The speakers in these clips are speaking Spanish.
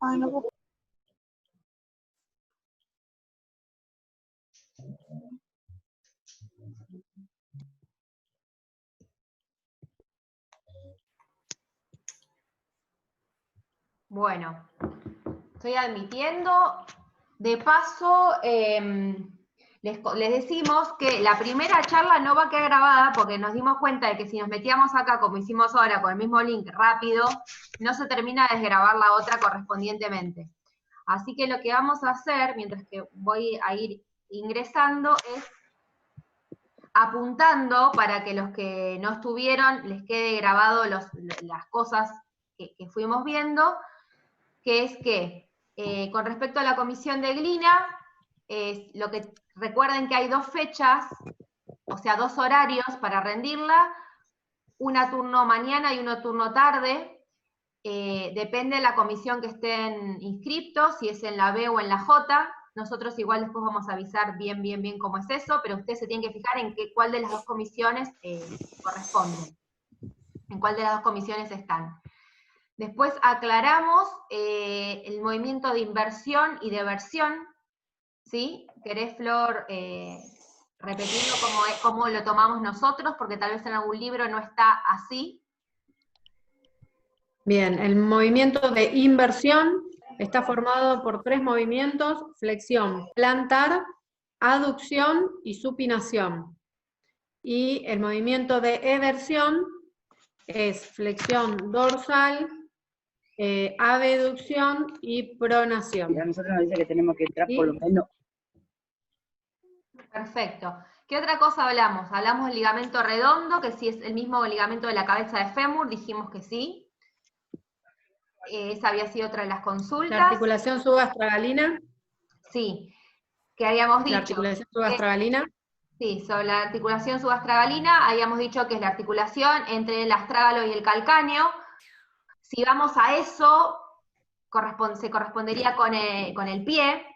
Ay, no puedo. Bueno, estoy admitiendo. De paso, les decimos que la primera charla no va a quedar grabada porque nos dimos cuenta de que si nos metíamos acá, como hicimos ahora, con el mismo link rápido, no se termina de desgrabar la otra correspondientemente. Así que lo que vamos a hacer, mientras que voy a ir ingresando, es apuntando para que los que no estuvieron les quede grabado las cosas que fuimos viendo, que es que con respecto a la comisión de Glina, lo que recuerden que hay 2 fechas, o sea, 2 horarios para rendirla, una turno mañana y uno turno tarde, depende de la comisión que estén inscriptos, si es en la B o en la J. Nosotros igual después vamos a avisar bien cómo es eso, pero ustedes se tienen que fijar en cuál de las 2 comisiones corresponden, en cuál de las 2 comisiones están. Después aclaramos el movimiento de inversión y de eversión, ¿sí? ¿Querés, Flor, repetirlo cómo lo tomamos nosotros? Porque tal vez en algún libro no está así. Bien, el movimiento de inversión está formado por 3 movimientos: flexión plantar, aducción y supinación. Y el movimiento de eversión es flexión dorsal, abducción y pronación. Y a nosotros nos dice que tenemos que entrar por lo menos. Perfecto. ¿Qué otra cosa hablamos? Hablamos del ligamento redondo, que si es el mismo ligamento de la cabeza de fémur, dijimos que sí. Esa había sido otra de las consultas. La articulación subastragalina. Sí, que habíamos dicho. La articulación subastragalina. Sí, sobre la articulación subastragalina, habíamos dicho que es la articulación entre el astrágalo y el calcáneo. Si vamos a eso, se correspondería con el pie,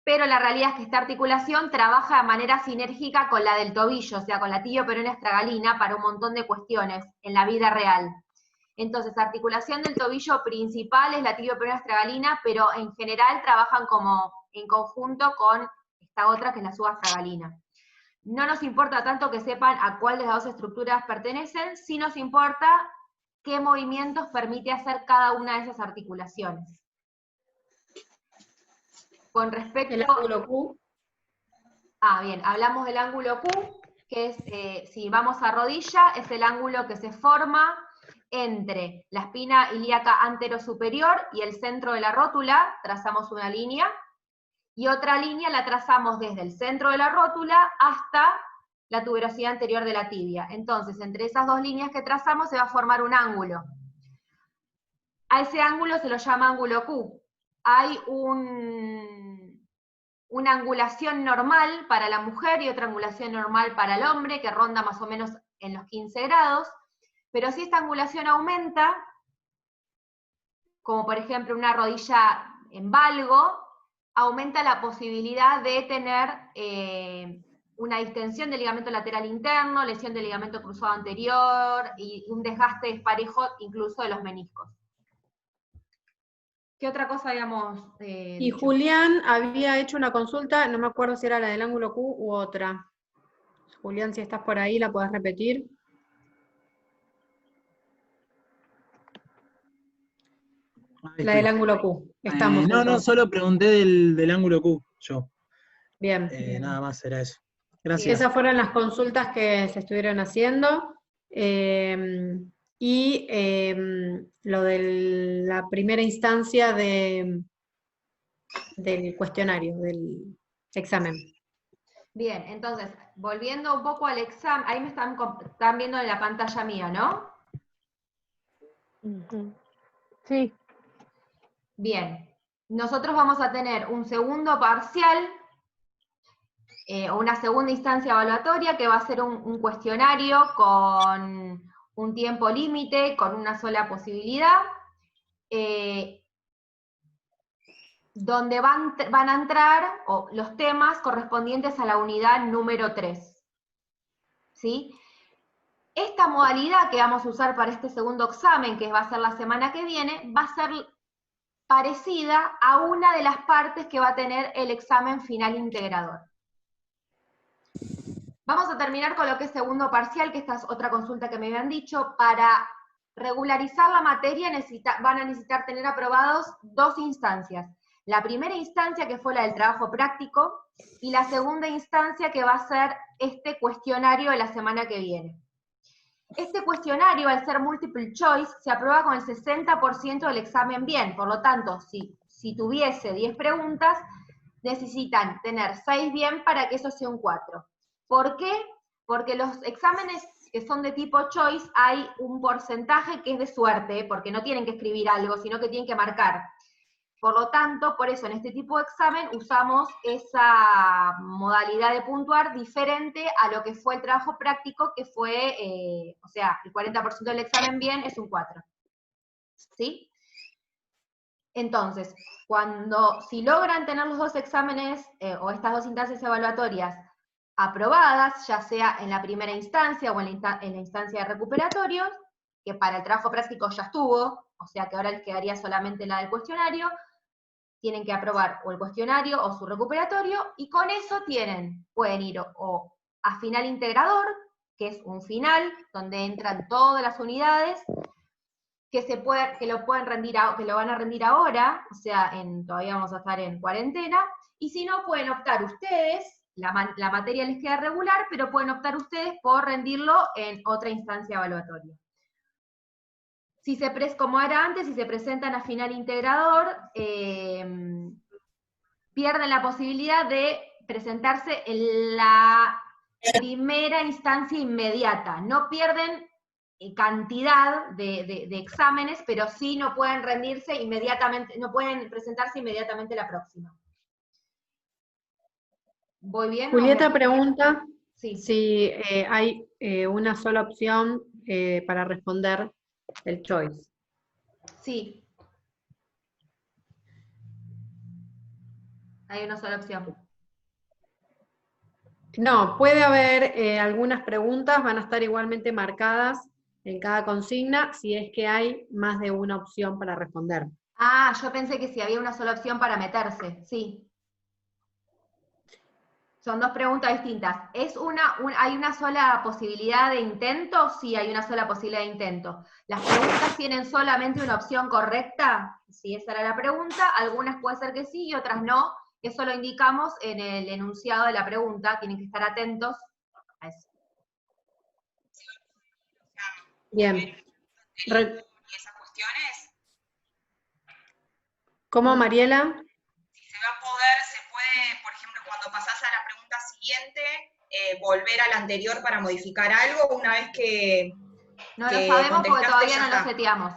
pero la realidad es que esta articulación trabaja de manera sinérgica con la del tobillo, o sea, con la tibio-peronea astragalina para un montón de cuestiones en la vida real. Entonces, articulación del tobillo principal es la tibio-peronea astragalina, pero en general trabajan como en conjunto con esta otra que es la subastragalina. No nos importa tanto que sepan a cuál de las 2 estructuras pertenecen, sí nos importa qué movimientos permite hacer cada una de esas articulaciones. Con respecto... El ángulo Q. Ah, bien, hablamos del ángulo Q, que es, si vamos a rodilla, es el ángulo que se forma entre la espina ilíaca anterosuperior y el centro de la rótula, trazamos una línea, y otra línea la trazamos desde el centro de la rótula hasta la tuberosidad anterior de la tibia. Entonces, entre esas 2 líneas que trazamos se va a formar un ángulo. A ese ángulo se lo llama ángulo Q. Hay una angulación normal para la mujer y otra angulación normal para el hombre, que ronda más o menos en los 15 grados, pero si esta angulación aumenta, como por ejemplo una rodilla en valgo, aumenta la posibilidad de tener una distensión del ligamento lateral interno, lesión del ligamento cruzado anterior y un desgaste desparejo incluso de los meniscos. ¿Qué otra cosa habíamos Y dicho? Julián había hecho una consulta, no me acuerdo si era la del ángulo Q u otra. Julián, si estás por ahí, ¿la podés repetir? La del ángulo Q. Estamos no, solo pregunté del ángulo Q, yo. Bien. Nada más era eso. Gracias. Esas fueron las consultas que se estuvieron haciendo. Y lo de la primera instancia del cuestionario, del examen. Bien, entonces, volviendo un poco al examen, ahí me están viendo en la pantalla mía, ¿no? Sí. Bien, nosotros vamos a tener un segundo parcial, o una segunda instancia evaluatoria, que va a ser un cuestionario con un tiempo límite, con una sola posibilidad. donde van a entrar los temas correspondientes a la unidad número 3. ¿Sí? Esta modalidad que vamos a usar para este segundo examen, que va a ser la semana que viene, va a ser parecida a una de las partes que va a tener el examen final integrador. Vamos a terminar con lo que es segundo parcial, que esta es otra consulta que me habían dicho. Para regularizar la materia van a necesitar tener aprobados 2 instancias. La primera instancia, que fue la del trabajo práctico, y la segunda instancia, que va a ser este cuestionario de la semana que viene. Este cuestionario, al ser multiple choice, se aprueba con el 60% del examen bien. Por lo tanto, si tuviese 10 preguntas, necesitan tener 6 bien para que eso sea un 4. ¿Por qué? Porque los exámenes que son de tipo choice hay un porcentaje que es de suerte, porque no tienen que escribir algo, sino que tienen que marcar. Por lo tanto, por eso en este tipo de examen usamos esa modalidad de puntuar diferente a lo que fue el trabajo práctico, que fue, o sea, el 40% del examen bien es un 4. ¿Sí? Entonces, si logran tener los 2 exámenes, o estas 2 instancias evaluatorias aprobadas, ya sea en la primera instancia o en la instancia de recuperatorios, que para el trabajo práctico ya estuvo, o sea que ahora les quedaría solamente la del cuestionario, tienen que aprobar o el cuestionario o su recuperatorio, y con eso pueden ir o a final integrador, que es un final, donde entran todas las unidades, que lo van a rendir ahora, o sea, todavía vamos a estar en cuarentena, y si no, pueden optar ustedes, la materia les queda regular, pero pueden optar ustedes por rendirlo en otra instancia evaluatoria. Como era antes, si se presentan a final integrador, pierden la posibilidad de presentarse en la primera instancia inmediata. No pierden cantidad de exámenes, pero sí no pueden rendirse inmediatamente, no pueden presentarse inmediatamente la próxima. ¿Voy bien? Julieta pregunta si hay una sola opción para responder el choice. Sí. Hay una sola opción. No, puede haber algunas preguntas, van a estar igualmente marcadas en cada consigna, si es que hay más de una opción para responder. Ah, yo pensé que si había una sola opción para meterse, sí. Son 2 preguntas distintas. ¿Hay una sola posibilidad de intento? Sí, hay una sola posibilidad de intento. ¿Las preguntas tienen solamente una opción correcta? Si esa era la pregunta. Algunas puede ser que sí y otras no. Eso lo indicamos en el enunciado de la pregunta. Tienen que estar atentos a eso. Bien. ¿Esas cuestiones? ¿Cómo, Mariela? Si se va a poder, se puede, por ejemplo, cuando pasás a la pregunta siguiente, volver a la anterior para modificar algo una vez que no lo sabemos porque todavía no lo seteamos.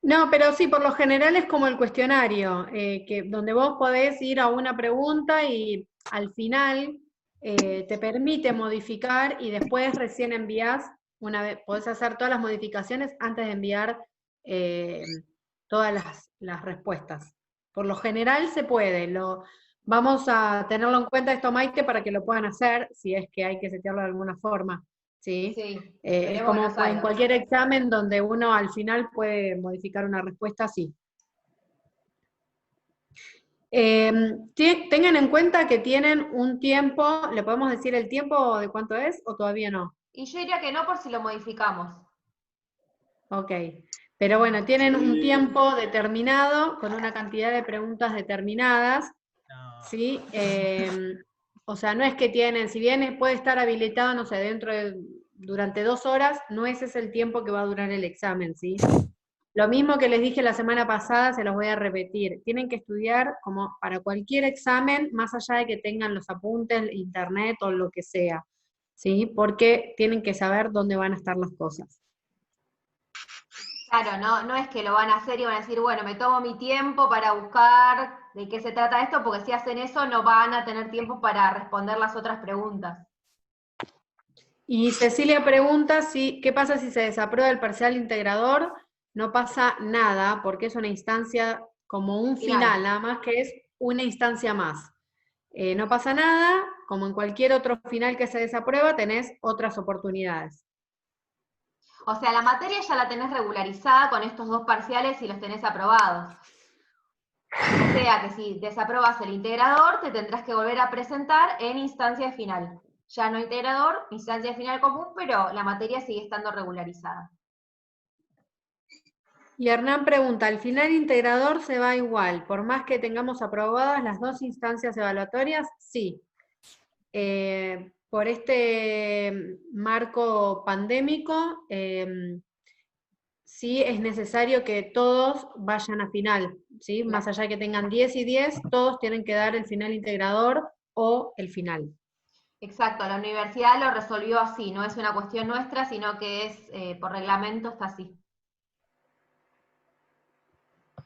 No, pero sí, por lo general es como el cuestionario, donde vos podés ir a una pregunta y al final te permite modificar y después recién envías, podés hacer todas las modificaciones antes de enviar todas las respuestas. Por lo general se puede, vamos a tenerlo en cuenta esto, Maite, para que lo puedan hacer, si es que hay que setearlo de alguna forma. ¿Sí? Es como en cualquier examen donde uno al final puede modificar una respuesta, sí. Tengan en cuenta que tienen un tiempo, ¿le podemos decir el tiempo de cuánto es o todavía no? Y yo diría que no por si lo modificamos. Ok, pero bueno, tienen un tiempo determinado con una cantidad de preguntas determinadas, ¿sí? O sea, no es que tienen, si bien puede estar habilitado, no sé, durante 2 horas, no ese es el tiempo que va a durar el examen, ¿sí? Lo mismo que les dije la semana pasada, se los voy a repetir. Tienen que estudiar como para cualquier examen, más allá de que tengan los apuntes, internet o lo que sea, ¿sí? Porque tienen que saber dónde van a estar las cosas. Claro, no es que lo van a hacer y van a decir, bueno, me tomo mi tiempo para buscar de qué se trata esto, porque si hacen eso no van a tener tiempo para responder las otras preguntas. Y Cecilia pregunta qué pasa si se desaprueba el parcial integrador. No pasa nada, porque es una instancia como un final, nada más que es una instancia más. No pasa nada, como en cualquier otro final que se desaprueba, tenés otras oportunidades. O sea, la materia ya la tenés regularizada con estos 2 parciales y los tenés aprobados. O sea que si desaprobas el integrador, te tendrás que volver a presentar en instancia final. Ya no integrador, instancia final común, pero la materia sigue estando regularizada. Y Hernán pregunta, ¿el final integrador se va igual, por más que tengamos aprobadas las 2 instancias evaluatorias? Sí. Por este marco pandémico, sí es necesario que todos vayan a final, ¿sí? Más allá de que tengan 10 y 10, todos tienen que dar el final integrador o el final. Exacto, la universidad lo resolvió así, no es una cuestión nuestra, sino que es por reglamento está así.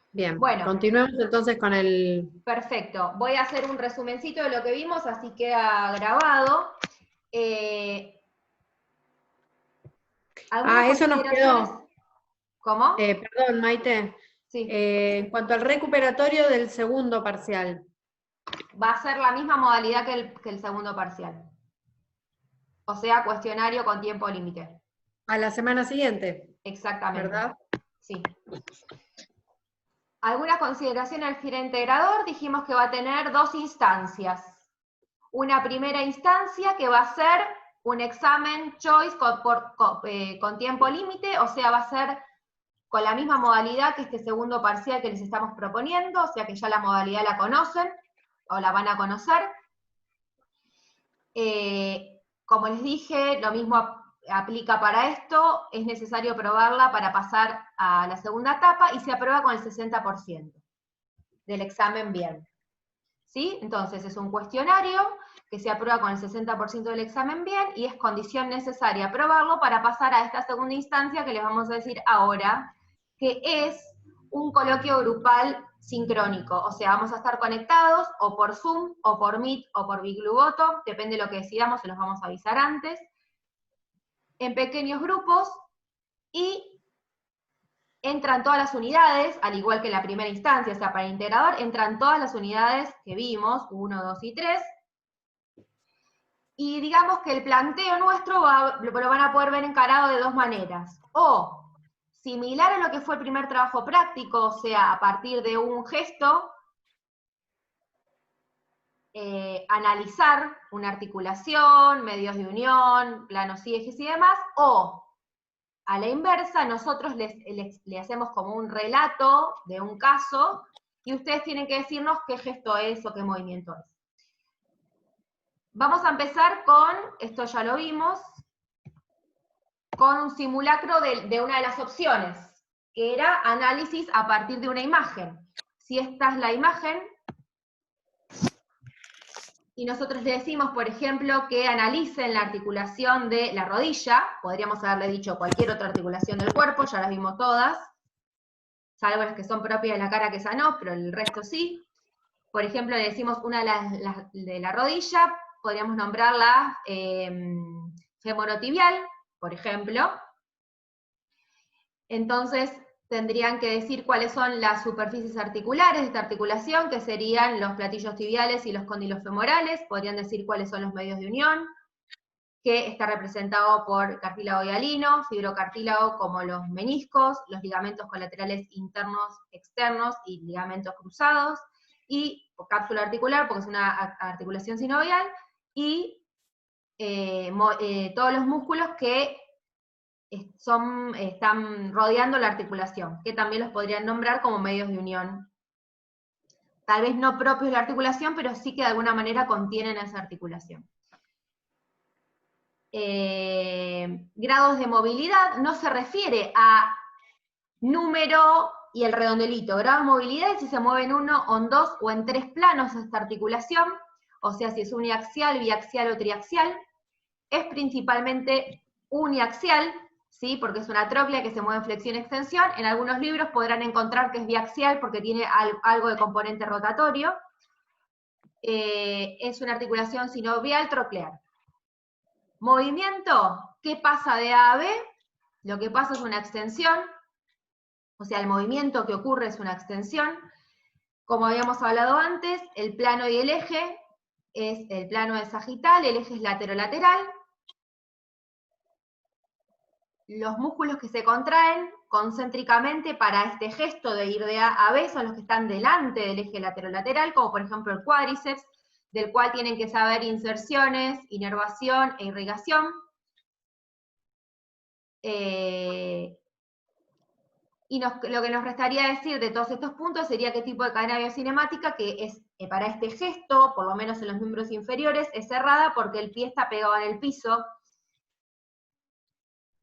Bien, bueno, continuemos entonces con el... Perfecto, voy a hacer un resumencito de lo que vimos, así queda grabado. eso nos quedó. ¿Cómo? Perdón, Maite. Sí. En cuanto al recuperatorio del segundo parcial. Va a ser la misma modalidad que el segundo parcial. O sea, cuestionario con tiempo límite. A la semana siguiente. Exactamente. ¿Verdad? Sí. ¿Alguna consideración al final integrador? Dijimos que va a tener 2 instancias. Una primera instancia que va a ser un examen choice con tiempo límite, o sea, va a ser con la misma modalidad que este segundo parcial que les estamos proponiendo, o sea que ya la modalidad la conocen, o la van a conocer. Como les dije, lo mismo aplica para esto, es necesario aprobarla para pasar a la segunda etapa, y se aprueba con el 60% del examen bien. ¿Sí? Entonces es un cuestionario que se aprueba con el 60% del examen bien, y es condición necesaria aprobarlo para pasar a esta segunda instancia que les vamos a decir ahora, que es un coloquio grupal sincrónico, o sea, vamos a estar conectados o por Zoom, o por Meet, o por BigBlueBoto, depende de lo que decidamos, se los vamos a avisar antes, en pequeños grupos, y entran todas las unidades, al igual que la primera instancia, o sea, para el integrador, entran todas las unidades que vimos, 1, 2 y 3, y digamos que el planteo nuestro lo van a poder ver encarado de 2 maneras, o similar a lo que fue el primer trabajo práctico, o sea, a partir de un gesto, analizar una articulación, medios de unión, planos y ejes y demás, o a la inversa, nosotros le hacemos como un relato de un caso, y ustedes tienen que decirnos qué gesto es o qué movimiento es. Vamos a empezar con, esto ya lo vimos, con un simulacro de una de las opciones, que era análisis a partir de una imagen. Si esta es la imagen, y nosotros le decimos, por ejemplo, que analicen la articulación de la rodilla, podríamos haberle dicho cualquier otra articulación del cuerpo, ya las vimos todas, salvo las que son propias de la cara, que esa no, pero el resto sí. Por ejemplo, le decimos una de la rodilla, podríamos nombrarla femorotibial, por ejemplo. Entonces, tendrían que decir cuáles son las superficies articulares de esta articulación, que serían los platillos tibiales y los cóndilos femorales, podrían decir cuáles son los medios de unión, que está representado por cartílago hialino, fibrocartílago como los meniscos, los ligamentos colaterales internos, externos y ligamentos cruzados, y cápsula articular, porque es una articulación sinovial, y todos los músculos que están rodeando la articulación, que también los podrían nombrar como medios de unión. Tal vez no propios de la articulación, pero sí que de alguna manera contienen esa articulación. Grados de movilidad no se refiere a número y el redondelito. Grado de movilidad es si se mueve en 1, o en 2, o en 3 planos esta articulación, o sea, si es uniaxial, biaxial o triaxial. Es principalmente uniaxial, ¿sí? Porque es una tróclea que se mueve en flexión-extensión. En algunos libros podrán encontrar que es biaxial porque tiene algo de componente rotatorio. Es una articulación sinovial troclear. Movimiento, ¿qué pasa de A a B? Lo que pasa es una extensión, o sea, el movimiento que ocurre es una extensión. Como habíamos hablado antes, el plano y el eje es el plano del sagital, el eje es laterolateral. Los músculos que se contraen concéntricamente para este gesto de ir de A a B son los que están delante del eje laterolateral, como por ejemplo el cuádriceps, del cual tienen que saber inserciones, inervación e irrigación. Y lo que nos restaría decir de todos estos puntos sería qué tipo de cadena biocinemática, que es para este gesto, por lo menos en los miembros inferiores, es cerrada porque el pie está pegado en el piso.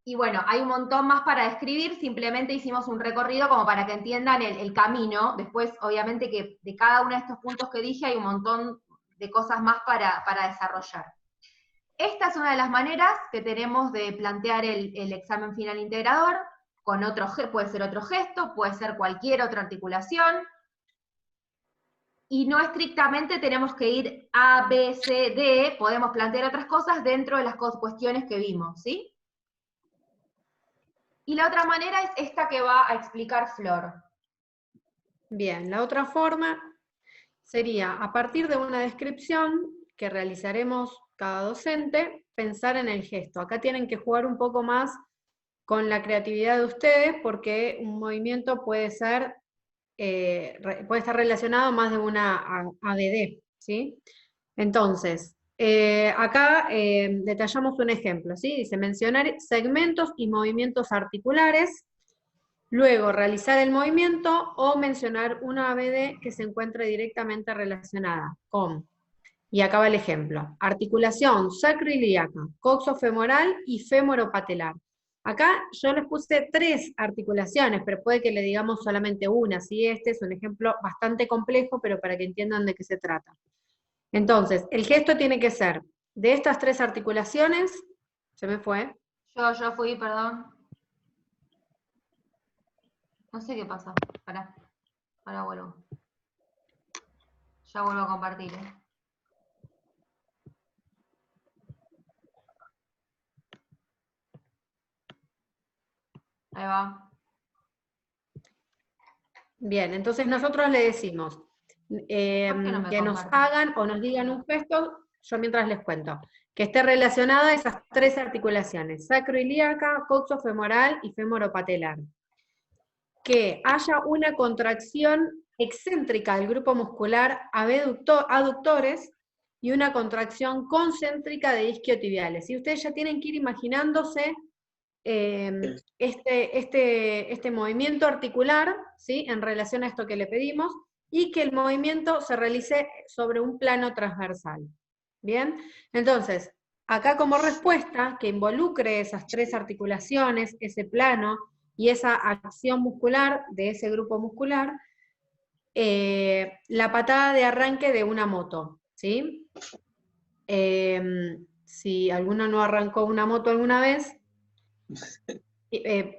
Y bueno, hay un montón más para describir, simplemente hicimos un recorrido como para que entiendan el camino. Después, obviamente, que de cada uno de estos puntos que dije hay un montón de cosas más para desarrollar. Esta es una de las maneras que tenemos de plantear el examen final integrador, con puede ser otro gesto, puede ser cualquier otra articulación, y no estrictamente tenemos que ir A, B, C, D, podemos plantear otras cosas dentro de las cuestiones que vimos, ¿sí? Y la otra manera es esta que va a explicar Flor. Bien, la otra forma sería, a partir de una descripción que realizaremos cada docente, pensar en el gesto. Acá tienen que jugar un poco más con la creatividad de ustedes, porque un movimiento puede estar relacionado a más de una ABD, ¿sí? Entonces, acá detallamos un ejemplo, ¿sí? Dice, mencionar segmentos y movimientos articulares, luego realizar el movimiento o mencionar una ABD que se encuentre directamente relacionada con, y acá va el ejemplo, articulación sacroiliaca, coxofemoral y femoropatelar. Acá yo les puse 3 articulaciones, pero puede que le digamos solamente una, ¿sí? Este es un ejemplo bastante complejo, pero para que entiendan de qué se trata. Entonces, el gesto tiene que ser de estas 3 articulaciones, se me fue. Yo fui, perdón. No sé qué pasa, pará vuelvo. Ya vuelvo a compartir, Ahí va. Bien, entonces nosotros le decimos que nos hagan o nos digan un gesto, yo mientras les cuento, que esté relacionada a esas 3 articulaciones, sacroiliaca, coxofemoral y femoropatelar. Que haya una contracción excéntrica del grupo muscular aductores y una contracción concéntrica de isquiotibiales. Y ustedes ya tienen que ir imaginándose este movimiento articular, ¿sí? En relación a esto que le pedimos, y que el movimiento se realice sobre un plano transversal. ¿Bien? Entonces, acá como respuesta, que involucre esas 3 articulaciones, ese plano, y esa acción muscular de ese grupo muscular, la patada de arranque de una moto, ¿sí? Si alguno no arrancó una moto alguna vez,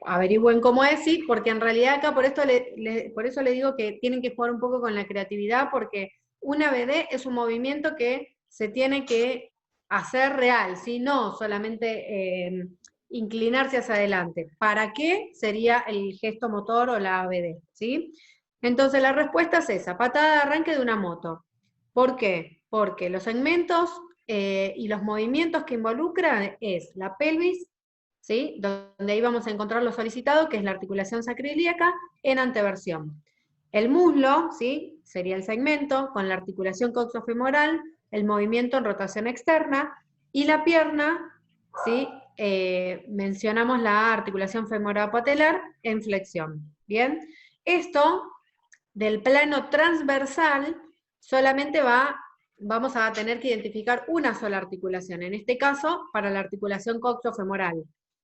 averigüen cómo es, sí, porque en realidad acá por eso le digo que tienen que jugar un poco con la creatividad, porque una BD es un movimiento que se tiene que hacer real, ¿sí? No solamente inclinarse hacia adelante. ¿Para qué sería el gesto motor o la ABD? ¿Sí? Entonces la respuesta es esa, patada de arranque de una moto. ¿Por qué? Porque los segmentos y los movimientos que involucran es la pelvis, ¿sí? Donde ahí vamos a encontrar lo solicitado, que es la articulación sacroiliaca en anteversión. El muslo, ¿sí? Sería el segmento, con la articulación coxofemoral, el movimiento en rotación externa, y la pierna, ¿sí? Mencionamos la articulación femoropatelar en flexión. ¿Bien? Esto, del plano transversal, solamente vamos a tener que identificar una sola articulación, en este caso, para la articulación coxofemoral,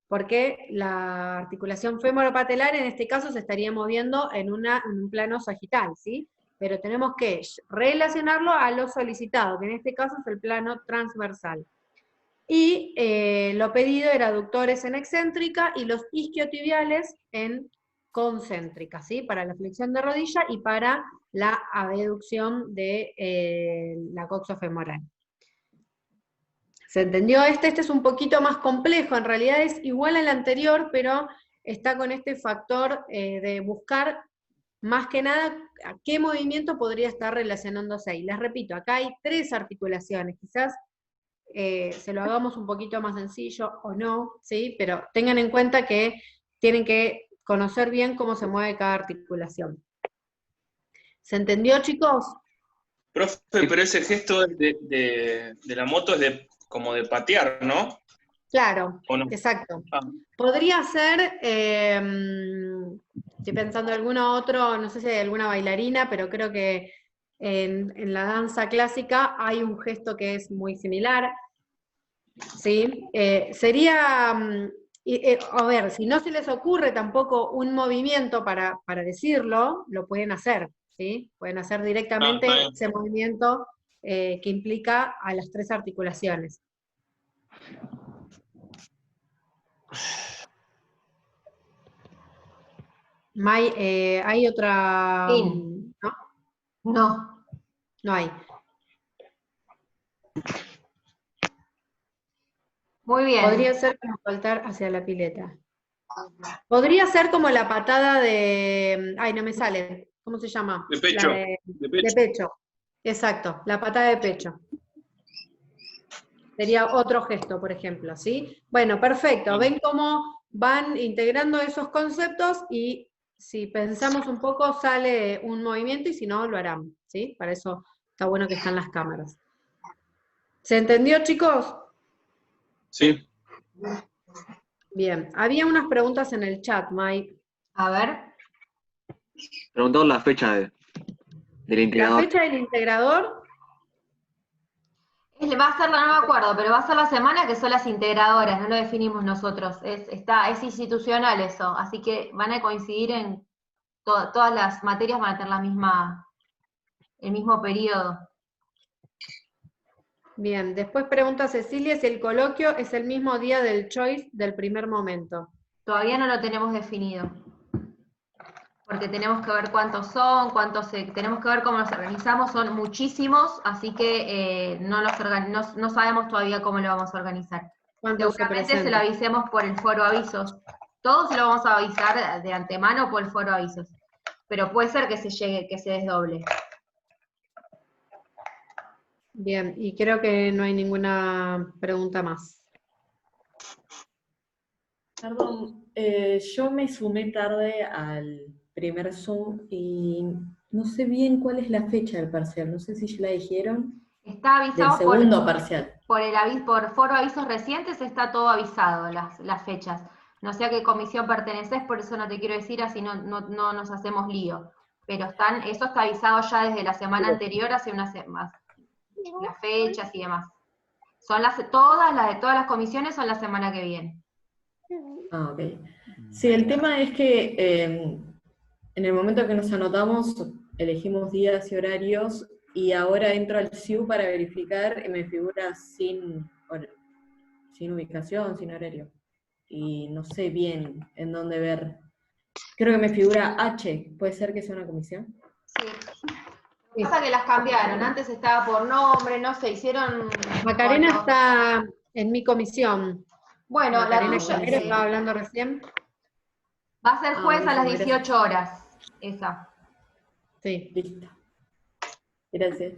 porque la articulación femoropatelar en este caso se estaría moviendo en un plano sagital, ¿sí? Pero tenemos que relacionarlo a lo solicitado, que en este caso es el plano transversal. Y lo pedido era aductores en excéntrica y los isquiotibiales en concéntrica, ¿sí? Para la flexión de rodilla y para la abducción de la coxofemoral. ¿Se entendió? Este es un poquito más complejo, en realidad es igual al anterior, pero está con este factor de buscar más que nada, ¿a qué movimiento podría estar relacionándose? Y les repito, acá hay 3 articulaciones, quizás se lo hagamos un poquito más sencillo o no, ¿sí? Pero tengan en cuenta que tienen que conocer bien cómo se mueve cada articulación. ¿Se entendió, chicos? Profe, pero ese gesto de la moto es como de patear, ¿no? Claro, ¿O no? exacto. Ah, Podría ser, estoy pensando en alguno otro, no sé si hay alguna bailarina, pero creo que en la danza clásica hay un gesto que es muy similar, ¿sí? Sería, a ver, si no se les ocurre tampoco un movimiento para decirlo, lo pueden hacer, ¿sí? Pueden hacer directamente está bien. ese movimiento que implica a las 3 articulaciones. ¿Hay otra? Fin. ¿No? No. No hay. Muy bien. Podría ser como saltar hacia la pileta. Podría ser como la patada de... Ay, no me sale. ¿Cómo se llama? De pecho. La De de pecho. pecho. Exacto, la patada de pecho. Sería otro gesto, por ejemplo, ¿sí? Bueno, perfecto. ¿Ven cómo van integrando esos conceptos? Y si pensamos un poco, sale un movimiento, y si no, lo harán, ¿sí? Para eso está bueno que están las cámaras. ¿Se entendió, chicos? Sí. Bien. Había unas preguntas en el chat, Mike. A ver. Preguntaron la fecha del La integrador. fecha del integrador, Va a ser, no me acuerdo, pero va a ser la semana que son las integradoras, no lo definimos nosotros. Es institucional eso, así que van a coincidir en todas las materias, van a tener el mismo periodo. bien. Después pregunta Cecilia si el coloquio es el mismo día del choice del primer momento. Todavía no lo tenemos definido, porque tenemos que ver cuántos son, tenemos que ver cómo nos organizamos, son muchísimos, así que no sabemos todavía cómo lo vamos a organizar. ¿Cuántos se Seguramente se lo presentan? avisemos por el foro avisos. Todos lo vamos a avisar de antemano por el foro avisos, pero puede ser que se desdoble. Bien, y creo que no hay ninguna pregunta más. Perdón, yo me sumé tarde al primer Zoom y no sé bien cuál es la fecha del parcial, no sé si ya la dijeron. Está Del avisado segundo parcial. por foro avisos recientes, está todo avisado, las fechas. No sé a qué comisión perteneces, por eso no te quiero decir, así no nos hacemos lío. Pero eso está avisado ya desde la semana anterior, hace unas semanas, las fechas y demás. Son todas las comisiones son la semana que viene. Ah, ok. Sí, el tema es que en el momento que nos anotamos, elegimos días y horarios, y ahora entro al SIU para verificar y me figura sin ubicación, sin horario. Y no sé bien en dónde ver. Creo que me figura H. ¿Puede ser que sea una comisión? Sí. Lo que pasa es que las cambiaron, antes estaba por nombre, no sé, hicieron... Macarena está en mi comisión. Bueno, Macarena, la tuya ¿quién estaba hablando recién? va a ser jueves a las buenísimo, 18 horas, esa. Sí. Listo. Gracias.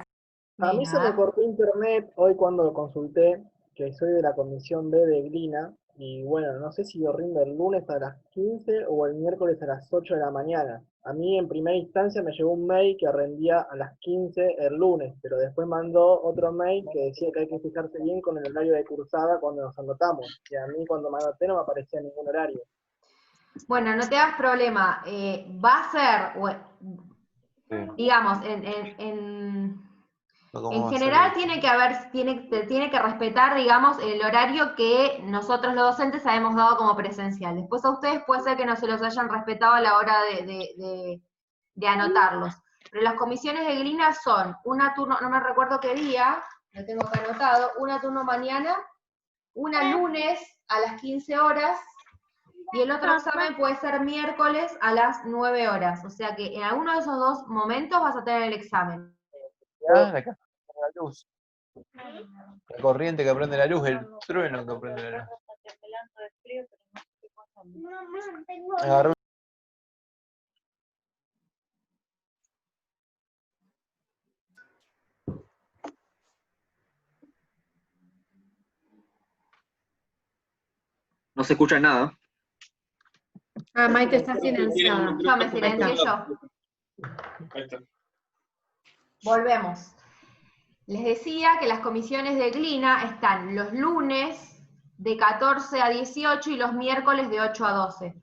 A mí se me cortó internet hoy cuando lo consulté, que soy de la comisión B de Glina, y bueno, no sé si lo rinde el lunes a las 15 o el miércoles a las 8 de la mañana. A mí en primera instancia me llegó un mail que rendía a las 15 el lunes, pero después mandó otro mail que decía que hay que fijarse bien con el horario de cursada cuando nos anotamos, y a mí cuando me anoté no me aparecía ningún horario. Bueno, no te hagas problema, va a ser, digamos, en general tiene que respetar, digamos, el horario que nosotros los docentes habíamos dado como presencial. Después a ustedes puede ser que no se los hayan respetado a la hora de anotarlos. Pero las comisiones de Glina son una turno, no me recuerdo qué día, lo tengo acá anotado, una turno mañana, una lunes a las 15 horas, y el otro examen puede ser miércoles a las 9 horas. O sea que en alguno de esos dos momentos vas a tener el examen. La casa prende la luz. La corriente que prende la luz, el trueno que prende la luz. Agarró No se escucha nada. Ah, Maite está silenciada. Yo me silencié yo. Ahí está. Volvemos. Les decía que las comisiones de Glina están los lunes de 14 a 18 y los miércoles de 8 a 12.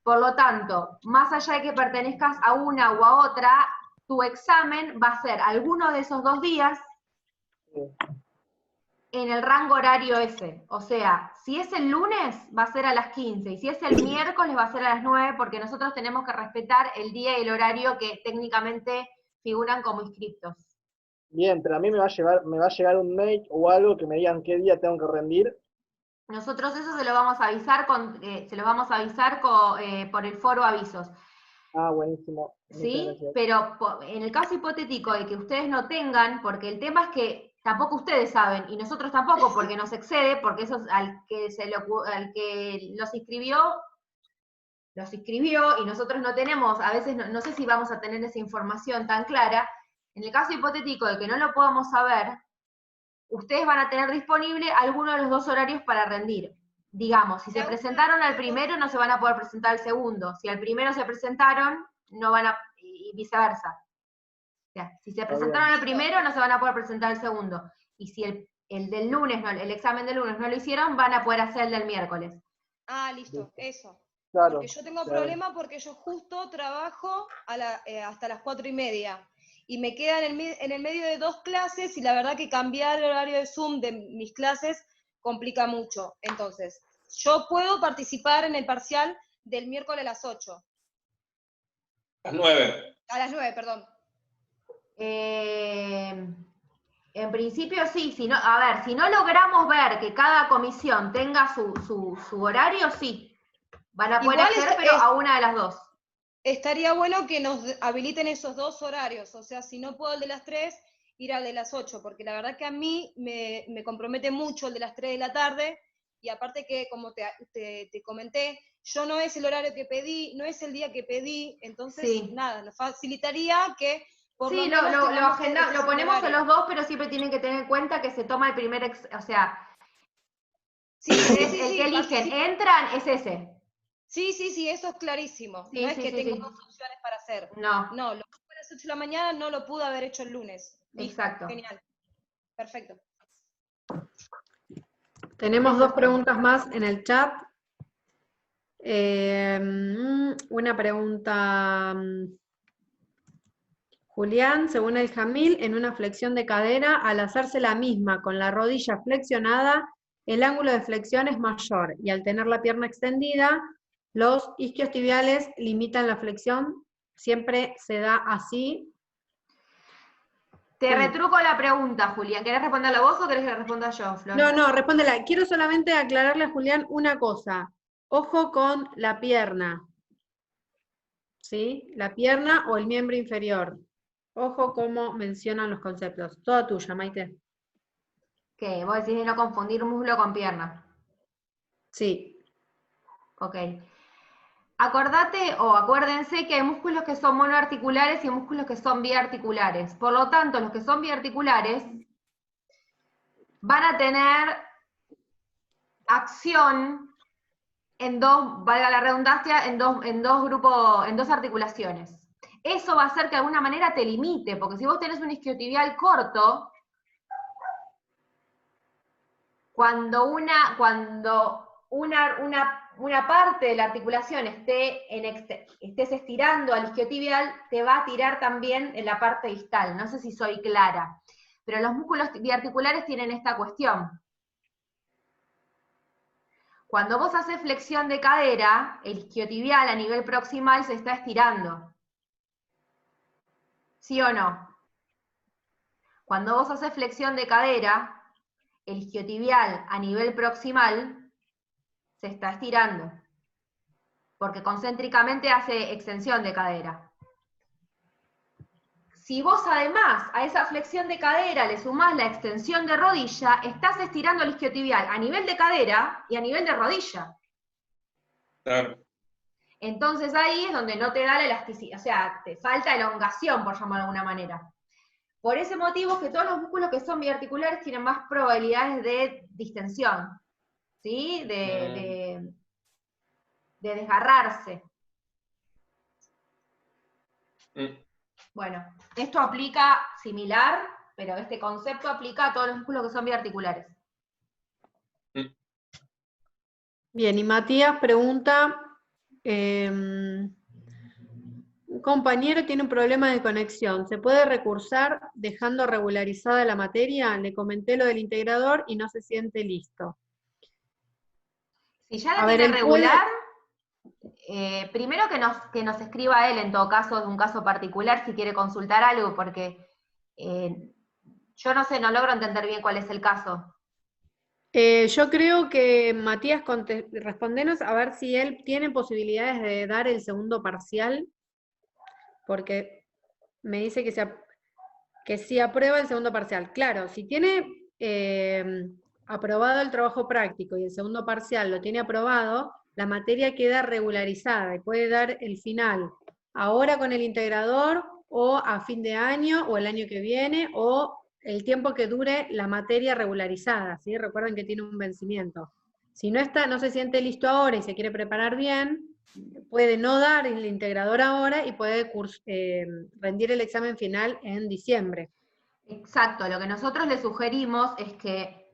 Por lo tanto, más allá de que pertenezcas a una o a otra, tu examen va a ser alguno de esos 2 días en el rango horario ese. O sea, si es el lunes, va a ser a las 15, y si es el miércoles, va a ser a las 9, porque nosotros tenemos que respetar el día y el horario que técnicamente figuran como inscriptos. Bien, pero a mí me va a llegar un mail o algo que me digan qué día tengo que rendir. Nosotros eso se lo vamos a avisar por el foro avisos. Ah, buenísimo. Muchas ¿Sí? gracias. Pero en el caso hipotético de que ustedes no tengan, porque el tema es que tampoco ustedes saben, y nosotros tampoco, porque nos excede, porque eso al que los inscribió, y nosotros no tenemos, a veces no sé si vamos a tener esa información tan clara. En el caso hipotético de que no lo podamos saber, ustedes van a tener disponible alguno de los 2 horarios para rendir. Digamos, si se presentaron al primero, no se van a poder presentar al segundo. Si al primero se presentaron, no van a, y viceversa. O sea, si se presentaron al primero, no se van a poder presentar al segundo. Y si el del lunes, el examen del lunes no lo hicieron, van a poder hacer el del miércoles. Ah, listo, eso. Claro, porque yo tengo problema porque yo justo trabajo hasta las 4:30. Y me queda en el medio de 2 clases, y la verdad que cambiar el horario de Zoom de mis clases complica mucho. Entonces, yo puedo participar en el parcial del miércoles a las 8. A las 9. A las 9, perdón. En principio sí, si no logramos ver que cada comisión tenga su horario, sí. Van a poder hacer, pero a una de las 2. Estaría bueno que nos habiliten esos 2 horarios, o sea, si no puedo el de las 3, ir al de las 8, porque la verdad que a mí me compromete mucho el de las 3 de la tarde, y aparte que, como te comenté, yo no es el horario que pedí, no es el día que pedí, entonces, sí. Nada, nos facilitaría que por sí, lo menos lo ponemos en los 2, pero siempre tienen que tener en cuenta que se toma el primer, o sea, sí, el que eligen, entran, es ese. Sí, eso es clarísimo. Sí, no es sí, que sí, tengo sí. 2 opciones para hacer. No. No, lo que fue a las 8 de la mañana no lo pude haber hecho el lunes. Listo, exacto. Genial. Perfecto. Tenemos 2 preguntas más en el chat. Una pregunta. Julián, según el Jamil, en una flexión de cadera, al hacerse la misma con la rodilla flexionada, el ángulo de flexión es mayor, y al tener la pierna extendida, los isquiotibiales limitan la flexión. Siempre se da así. Te retruco la pregunta, Julián. ¿Querés responderla vos o querés que la responda yo, Flor? No, respóndela. Quiero solamente aclararle a Julián una cosa. Ojo con la pierna. ¿Sí? La pierna o el miembro inferior. Ojo cómo mencionan los conceptos. Toda tuya, Maite. ¿Qué? Vos decís de no confundir muslo con pierna. Sí. Ok. Acordate o acuérdense que hay músculos que son monoarticulares y músculos que son biarticulares. Por lo tanto, los que son biarticulares van a tener acción en 2, valga la redundancia, en dos grupos, en 2 articulaciones. Eso va a hacer que de alguna manera te limite, porque si vos tenés un isquiotibial corto, cuando una parte de la articulación estés estirando al isquiotibial, te va a tirar también en la parte distal. No sé si soy clara, pero los músculos biarticulares tienen esta cuestión. Cuando vos haces flexión de cadera, el isquiotibial a nivel proximal se está estirando. ¿Sí o no? Cuando vos haces flexión de cadera, el isquiotibial a nivel proximal se está estirando, porque concéntricamente hace extensión de cadera. Si vos además a esa flexión de cadera le sumás la extensión de rodilla, estás estirando el isquiotibial a nivel de cadera y a nivel de rodilla. Claro. Entonces ahí es donde no te da la elasticidad, o sea, te falta elongación, por llamarlo de alguna manera. Por ese motivo es que todos los músculos que son biarticulares tienen más probabilidades de distensión, ¿sí? de desgarrarse. Bueno, esto aplica similar, pero este concepto aplica a todos los músculos que son biarticulares. Bien, y Matías pregunta, un compañero tiene un problema de conexión, ¿se puede recursar dejando regularizada la materia? Le comenté lo del integrador y no se siente listo. Si ya la tiene regular, primero que nos escriba él, en todo caso, de un caso particular, si quiere consultar algo, porque yo no sé, no logro entender bien cuál es el caso. Yo creo que, Matías, respondenos a ver si él tiene posibilidades de dar el segundo parcial, porque me dice que si aprueba el segundo parcial. Claro, si tiene aprobado el trabajo práctico y el segundo parcial lo tiene aprobado, la materia queda regularizada y puede dar el final ahora con el integrador, o a fin de año, o el año que viene, o el tiempo que dure la materia regularizada, ¿sí? Recuerden que tiene un vencimiento. Si no se siente listo ahora y se quiere preparar bien, puede no dar el integrador ahora y puede rendir el examen final en diciembre. Exacto, lo que nosotros le sugerimos es que,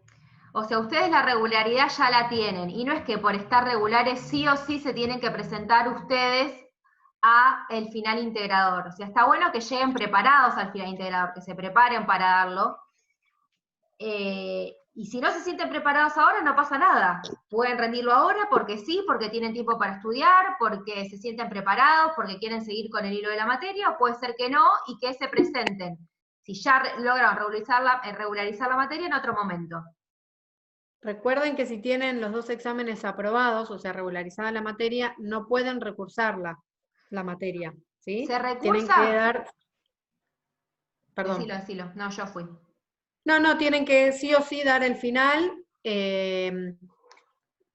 o sea, ustedes la regularidad ya la tienen, y no es que por estar regulares sí o sí se tienen que presentar ustedes a el final integrador. O sea, está bueno que lleguen preparados al final integrador, que se preparen para darlo. Y si no se sienten preparados ahora, no pasa nada. Pueden rendirlo ahora porque sí, porque tienen tiempo para estudiar, porque se sienten preparados, porque quieren seguir con el hilo de la materia, o puede ser que no, y que se presenten. Si ya logran regularizar la materia en otro momento. Recuerden que si tienen los dos exámenes aprobados, o sea, regularizada la materia, no pueden recursarla, la materia, ¿sí? ¿Se recursa? Tienen que dar... Perdón. Decilo. No, yo fui. No, tienen que sí o sí dar el final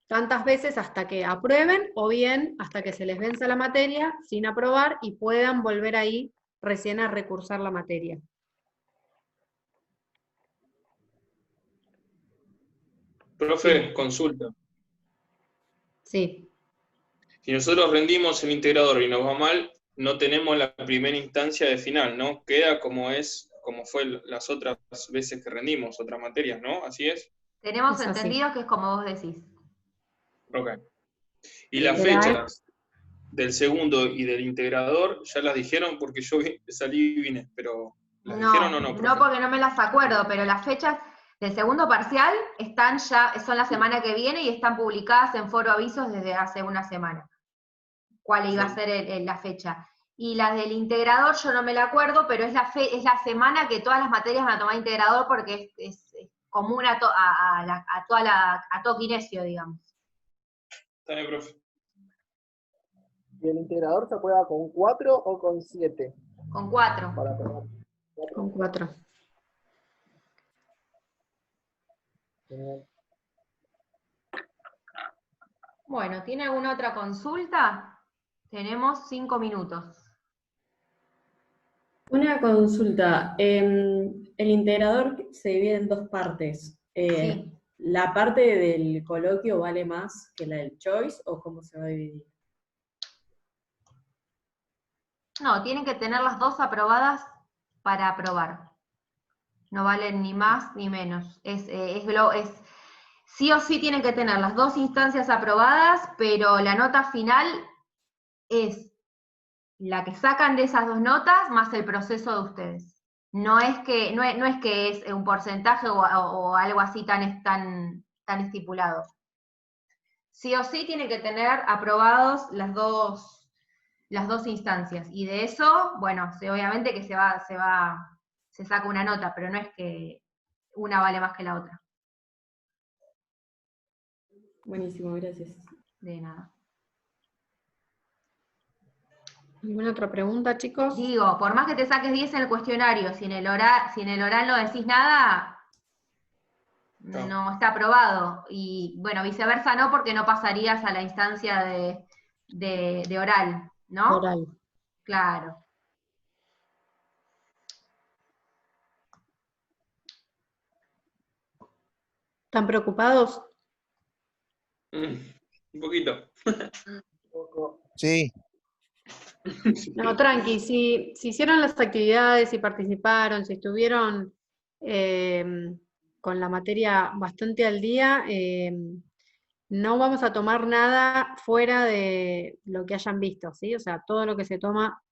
tantas veces hasta que aprueben, o bien hasta que se les venza la materia sin aprobar y puedan volver ahí recién a recursar la materia. Profe, Sí. consulta. Sí. Si nosotros rendimos el integrador y nos va mal, no tenemos la primera instancia de final, ¿no? Queda como fue las otras veces que rendimos, otras materias, ¿no? ¿Así es? Tenemos Es así. entendido que es como vos decís. Ok. Y las Pero fechas del segundo y del integrador, ¿ya las dijeron? Porque yo salí y vine, pero ¿las dijeron o no, profe? No, porque no me las acuerdo, pero las fechas del segundo parcial son la semana que viene y están publicadas en Foro Avisos desde hace una semana. ¿Cuál iba a ser la fecha? Y las del integrador yo no me la acuerdo, pero es la semana que todas las materias van a tomar integrador, porque es común a todo kinesio, digamos. Está bien, profe. ¿Y el integrador se aprueba con 4 o con 7? Con 4. Para probar. Con 4. Genial. Bueno, ¿tiene alguna otra consulta? Tenemos 5 minutos. Una consulta. El integrador se divide en dos partes. Sí. ¿La parte del coloquio vale más que la del choice o cómo se va a dividir? No, tienen que tener las dos aprobadas para aprobar. No valen ni más ni menos. Sí o sí tienen que tener las dos instancias aprobadas, pero la nota final es la que sacan de esas dos notas más el proceso de ustedes. No es que es un porcentaje o algo así tan estipulado. Sí o sí tienen que tener aprobados las dos instancias. Y de eso, bueno, obviamente que se saca una nota, pero no es que una vale más que la otra. Buenísimo, gracias. De nada. ¿Alguna otra pregunta, chicos? Digo, por más que te saques 10 en el cuestionario, si en el oral no decís nada, no está aprobado. Y bueno, viceversa no, porque no pasarías a la instancia de oral, ¿no? Oral. Claro. ¿Están preocupados? Un poquito. Sí. No, tranqui, si hicieron las actividades, si participaron, si estuvieron con la materia bastante al día, no vamos a tomar nada fuera de lo que hayan visto, ¿sí? O sea, todo lo que se toma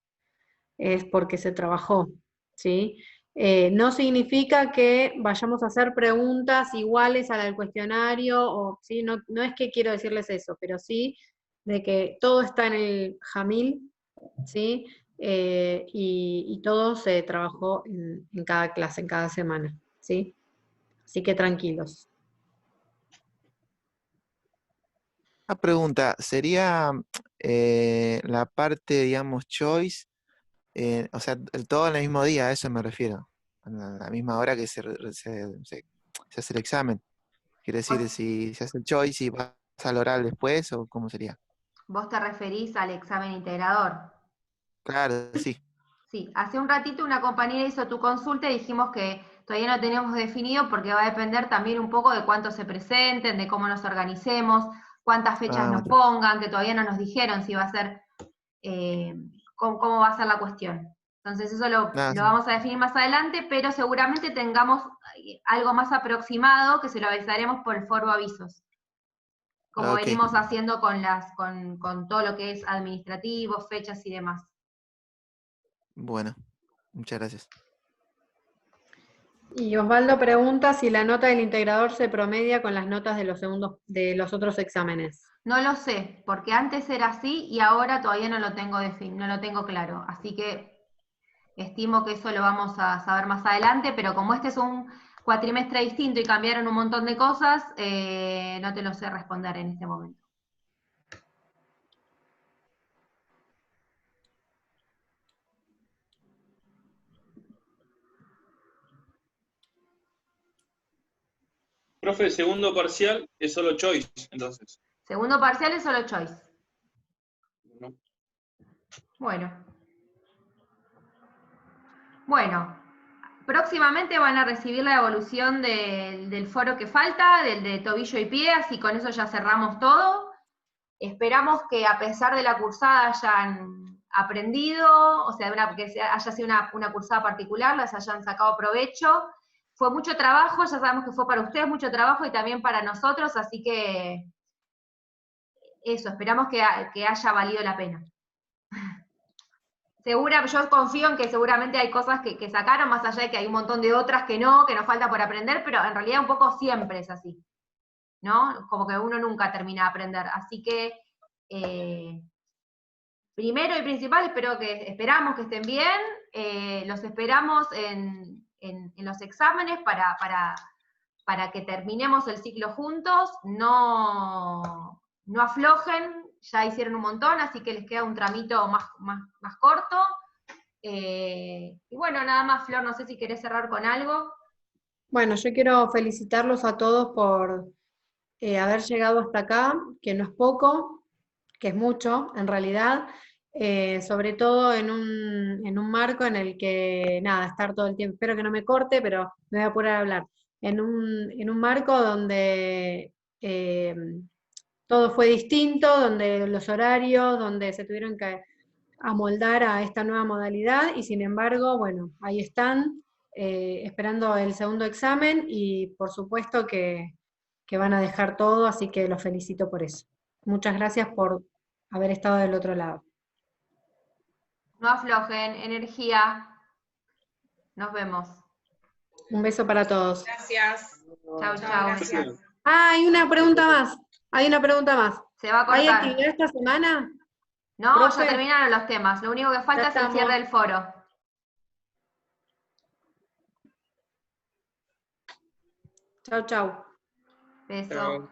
es porque se trabajó, ¿sí? No significa que vayamos a hacer preguntas iguales a la del cuestionario, o, ¿sí? No es que quiero decirles eso, pero sí de que todo está en el Jamil, ¿sí? Y todo se trabajó en cada clase, en cada semana, ¿sí? Así que tranquilos. Una pregunta, ¿sería la parte, digamos, choice, o sea, todo en el mismo día, a eso me refiero? A la misma hora que se hace el examen. Quiere decir, si se hace el choice y vas al oral después, ¿o cómo sería? ¿Vos te referís al examen integrador? Claro, sí. Sí, hace un ratito una compañera hizo tu consulta y dijimos que todavía no teníamos definido porque va a depender también un poco de cuántos se presenten, de cómo nos organicemos, cuántas fechas nos pongan, que todavía no nos dijeron si va a ser, cómo va a ser la cuestión. Entonces eso lo vamos a definir más adelante, pero seguramente tengamos algo más aproximado que se lo avisaremos por el foro avisos. Como venimos haciendo con todo lo que es administrativo, fechas y demás. Bueno, muchas gracias. Y Osvaldo pregunta si la nota del integrador se promedia con las notas de los otros exámenes. No lo sé, porque antes era así y ahora todavía no lo tengo claro. Así que estimo que eso lo vamos a saber más adelante, pero como este es un cuatrimestre distinto y cambiaron un montón de cosas, no te lo sé responder en este momento. Profe, segundo parcial es solo choice, entonces. Segundo parcial es solo choice. No. Bueno, próximamente van a recibir la evolución del foro que falta, del de tobillo y pie, así con eso ya cerramos todo. Esperamos que a pesar de la cursada hayan aprendido, o sea, que haya sido una cursada particular, las hayan sacado provecho. Fue mucho trabajo, ya sabemos que fue para ustedes mucho trabajo y también para nosotros, así que eso, esperamos que haya valido la pena. Yo confío en que seguramente hay cosas que sacaron, más allá de que hay un montón de otras que nos falta por aprender, pero en realidad un poco siempre es así, ¿no? Como que uno nunca termina de aprender. Así que, primero y principal, esperamos que estén bien, los esperamos en los exámenes para que terminemos el ciclo juntos, no aflojen, ya hicieron un montón, así que les queda un tramito más corto. Y bueno, nada más, Flor, no sé si querés cerrar con algo. Bueno, yo quiero felicitarlos a todos por haber llegado hasta acá, que no es poco, que es mucho, en realidad, sobre todo en un marco en el que, nada, estar todo el tiempo, espero que no me corte, pero me voy a apurar a hablar, en un marco donde todo fue distinto, donde los horarios, donde se tuvieron que amoldar a esta nueva modalidad, y sin embargo, bueno, ahí están, esperando el segundo examen, y por supuesto que van a dejar todo, así que los felicito por eso. Muchas gracias por haber estado del otro lado. No aflojen, energía. Nos vemos. Un beso para todos. Gracias. Chau, chau. Gracias. Ah, hay una pregunta más. Se va a cortar. ¿Hay actividad esta semana? No, ¿Profe? ya terminaron los temas. Lo único que falta es el cierre del foro. Chau, chau. Beso.